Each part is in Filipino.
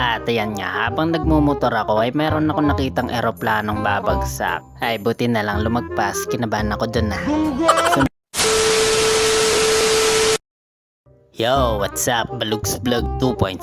At ayan nga, habang nagmumotor ako ay meron ako nakitang eroplanong babagsak. Ay buti na lang lumagpas, kinabahan ako dun ah. Yo, what's up? Balugs Vlog 2.0.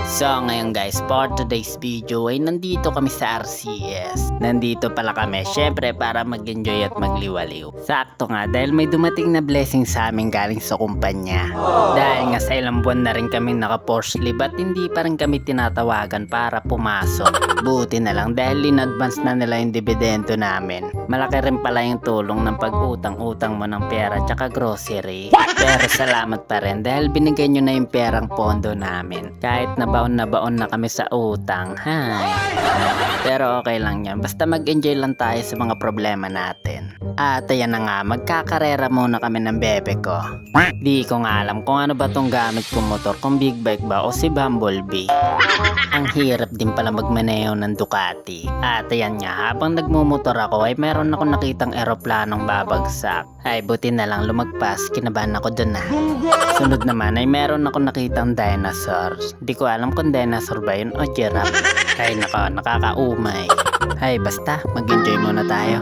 So ngayon guys, for today's video ay nandito kami sa RCS. Nandito pala kami syempre para mag-enjoy at magliwaliw. Sakto nga dahil may dumating na blessing sa amin galing sa kumpanya. Dahil nga sa ilang buwan na rin kami naka-force leave at hindi pa rin kami tinatawagan para pumasok. Buti na lang dahil in-advance na nila yung dividendo namin. Malaki rin pala yung tulong ng pag-utang-utang mo ng pera tsaka grocery. Pero salamat pa rin dahil binigay nyo na yung perang pondo namin. Kahit nabaon na kami sa utang. Hay. Pero okay lang yan. Basta mag-enjoy lang tayo sa mga problema natin. At ayan na nga, magkakarera muna kami ng bebe ko. Di ko nga alam kung ano ba tong gamit kong motor, kung big bike ba o si Bumblebee. Ang hirap din pala magmaneho ng Ducati. At ayan nga, habang nagmumotor ako ay meron ako nakitang eroplanong babagsak. Ay buti na lang lumagpas, kinabahan ako dun ah. Sunod naman ay meron ako nakitang dinosaur. Di ko alam kung dinosaur ba yun o giraffe. Ay nako, nakakaumay. Ay basta, mag-enjoy muna tayo.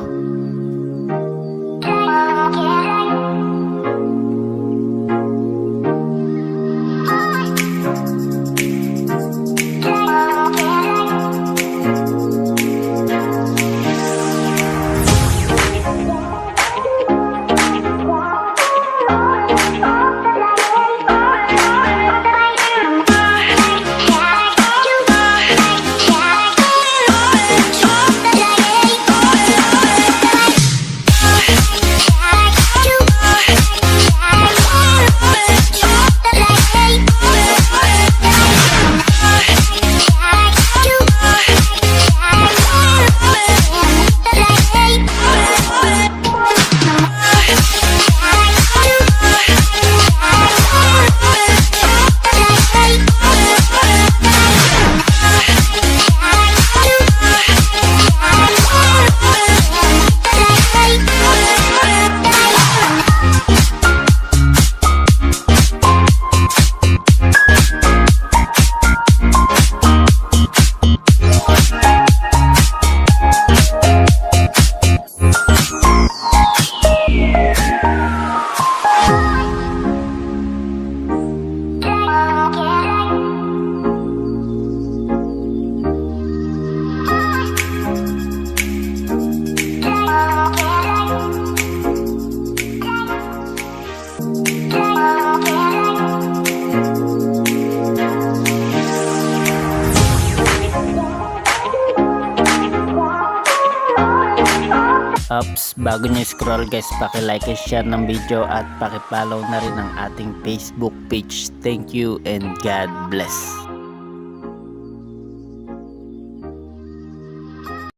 Oops, bago nyo scroll guys, paki-like and share ng video at paki-follow na rin ang ating Facebook page. Thank you and God bless.